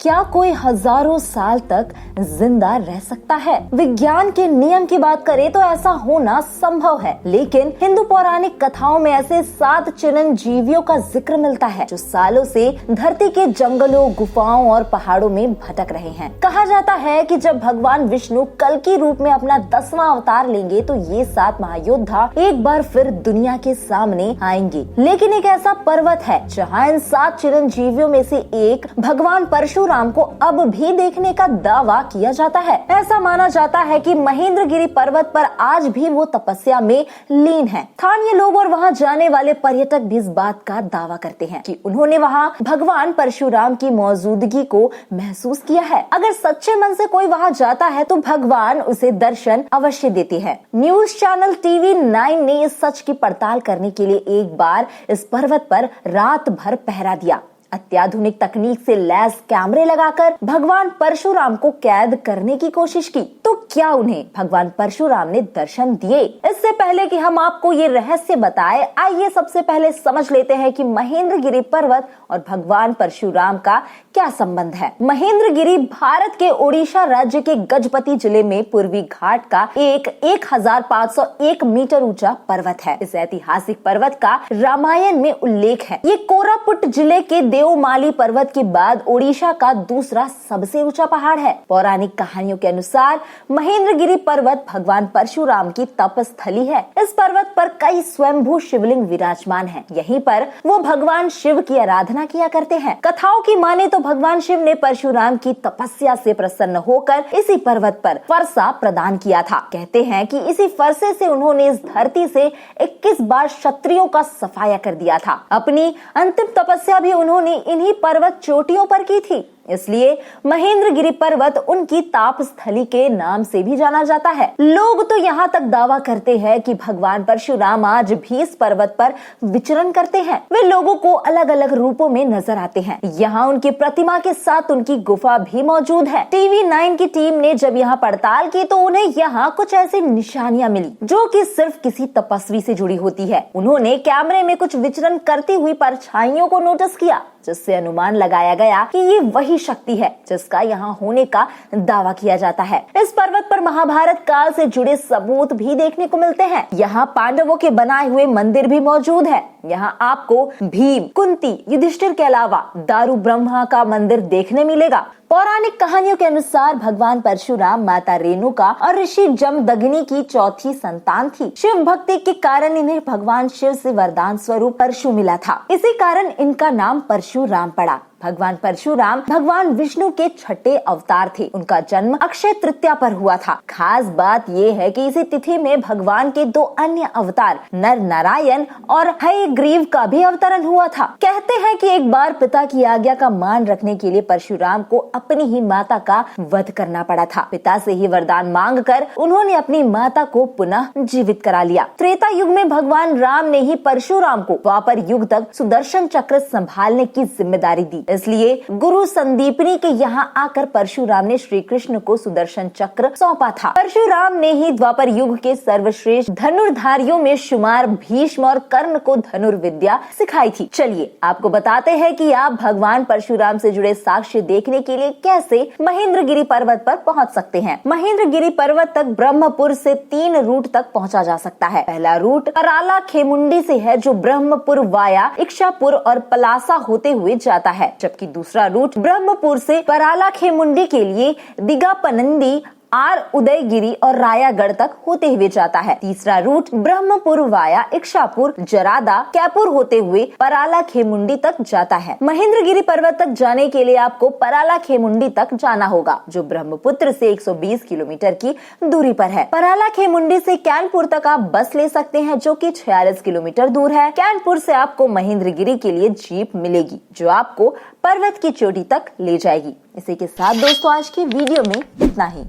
क्या कोई हजारों साल तक जिंदा रह सकता है? विज्ञान के नियम की बात करें तो ऐसा होना संभव है, लेकिन हिंदू पौराणिक कथाओं में ऐसे 7 चिरंजीवियों का जिक्र मिलता है जो सालों से धरती के जंगलों, गुफाओं और पहाड़ों में भटक रहे हैं। कहा जाता है कि जब भगवान विष्णु कल्कि रूप में अपना 10वां अवतार लेंगे तो ये 7 महायोद्धा एक बार फिर दुनिया के सामने आएंगे। लेकिन एक ऐसा पर्वत है जहाँ इन 7 चिरंजीवियों में से एक भगवान परशुराम को अब भी देखने का दावा किया जाता है। ऐसा माना जाता है कि महेंद्रगिरी पर्वत पर आज भी वो तपस्या में लीन है। स्थानीय लोग और वहां जाने वाले पर्यटक भी इस बात का दावा करते हैं कि उन्होंने वहां भगवान परशुराम की मौजूदगी को महसूस किया है। अगर सच्चे मन से कोई वहां जाता है तो भगवान उसे दर्शन अवश्य देते हैं। न्यूज चैनल TV9 ने इस सच की पड़ताल करने के लिए एक बार इस पर्वत पर रात भर पहरा दिया। अत्याधुनिक तकनीक से लैस कैमरे लगाकर भगवान परशुराम को कैद करने की कोशिश की। तो क्या उन्हें भगवान परशुराम ने दर्शन दिए? इससे पहले कि हम आपको ये रहस्य बताएं, आइए सबसे पहले समझ लेते हैं कि महेंद्रगिरी पर्वत और भगवान परशुराम का क्या संबंध है। महेंद्रगिरी भारत के ओडिशा राज्य के गजपति जिले में पूर्वी घाट का एक 1501 मीटर ऊंचा पर्वत है। इस ऐतिहासिक पर्वत का रामायण में उल्लेख है। ये कोरापुट जिले के देवमाली पर्वत के बाद ओडिशा का दूसरा सबसे ऊंचा पहाड़ है। पौराणिक कहानियों के अनुसार महेंद्रगिरी पर्वत भगवान परशुराम की तपस्थली है। इस पर्वत पर कई स्वयंभू शिवलिंग विराजमान हैं। यहीं पर वो भगवान शिव की आराधना किया करते हैं। कथाओं की माने तो भगवान शिव ने परशुराम की तपस्या से प्रसन्न होकर इसी पर्वत पर फरसा प्रदान किया था। कहते हैं कि इसी फरसे से उन्होंने इस धरती से 21 बार क्षत्रियों का सफाया कर दिया था। अपनी अंतिम तपस्या भी उन्होंने इन्हीं पर्वत चोटियों पर की थी। इसलिए महेंद्रगिरी पर्वत उनकी ताप स्थली के नाम से भी जाना जाता है। लोग तो यहाँ तक दावा करते हैं कि भगवान परशुराम आज भी इस पर्वत पर विचरण करते हैं। वे लोगों को अलग अलग रूपों में नजर आते हैं। यहाँ उनकी प्रतिमा के साथ उनकी गुफा भी मौजूद है। TV9 की टीम ने जब यहाँ पड़ताल की तो उन्हें यहाँ कुछ ऐसी निशानियां मिली जो कि सिर्फ किसी तपस्वी से जुड़ी होती है। उन्होंने कैमरे में कुछ विचरण करती हुई परछाइयों को नोटिस किया, जिससे अनुमान लगाया गया कि ये वही शक्ति है जिसका यहाँ होने का दावा किया जाता है। इस पर्वत पर महाभारत काल से जुड़े सबूत भी देखने को मिलते हैं। यहाँ पांडवों के बनाए हुए मंदिर भी मौजूद है। यहाँ आपको भीम, कुंती, युधिष्ठिर के अलावा दारू ब्रह्मा का मंदिर देखने मिलेगा। पौराणिक कहानियों के अनुसार भगवान परशुराम माता रेणुका और ऋषि जमदग्नि की चौथी संतान थी। शिव भक्ति के कारण इन्हें भगवान शिव से वरदान स्वरूप परशु मिला था। इसी कारण इनका नाम परशुराम पड़ा। भगवान परशुराम भगवान विष्णु के 6ठे अवतार थे। उनका जन्म अक्षय तृतीया पर हुआ था। खास बात ये है कि इसी तिथि में भगवान के 2 अन्य अवतार नर नारायण और हयग्रीव का भी अवतरण हुआ था। कहते हैं कि एक बार पिता की आज्ञा का मान रखने के लिए परशुराम को अपनी ही माता का वध करना पड़ा था। पिता से ही वरदान मांगकर उन्होंने अपनी माता को पुनः जीवित करा लिया। त्रेता युग में भगवान राम ने ही परशुराम को द्वापर युग तक सुदर्शन चक्र संभालने की जिम्मेदारी दी। इसलिए गुरु संदीपनी के यहाँ आकर परशुराम ने श्री कृष्ण को सुदर्शन चक्र सौंपा था। परशुराम ने ही द्वापर युग के सर्वश्रेष्ठ धनुर्धारियों में शुमार भीष्म और कर्ण को धनुर्विद्या सिखाई थी। चलिए आपको बताते हैं कि आप भगवान परशुराम से जुड़े साक्ष्य देखने के लिए कैसे महेंद्रगिरी पर्वत पर पहुंच सकते हैं। महेंद्रगिरी पर्वत तक ब्रह्मपुर से 3 रूट तक पहुंचा जा सकता है। पहला रूट पराला खेमुंडी से है, जो ब्रह्मपुर वाया इक्षापुर और पलासा होते हुए जाता है, जबकि दूसरा रूट ब्रह्मपुर से पराला खेमुंडी के लिए दिगापनंदी, आर उदयगिरी और रायागढ़ तक होते हुए जाता है। तीसरा रूट ब्रह्मपुर वाया इक्षापुर, जरादा, कैपुर होते हुए पराला खेमुंडी तक जाता है। महेंद्रगिरी पर्वत तक जाने के लिए आपको पराला खेमुंडी तक जाना होगा, जो ब्रह्मपुत्र से 120 किलोमीटर की दूरी पर है। पराला खेमुंडी से कैनपुर तक आप बस ले सकते हैं, जो कि 46 किलोमीटर दूर है। कैनपुर से आपको महेंद्रगिरी के लिए जीप मिलेगी, जो आपको पर्वत की चोटी तक ले जाएगी। इसी के साथ दोस्तों आज की वीडियो में इतना ही।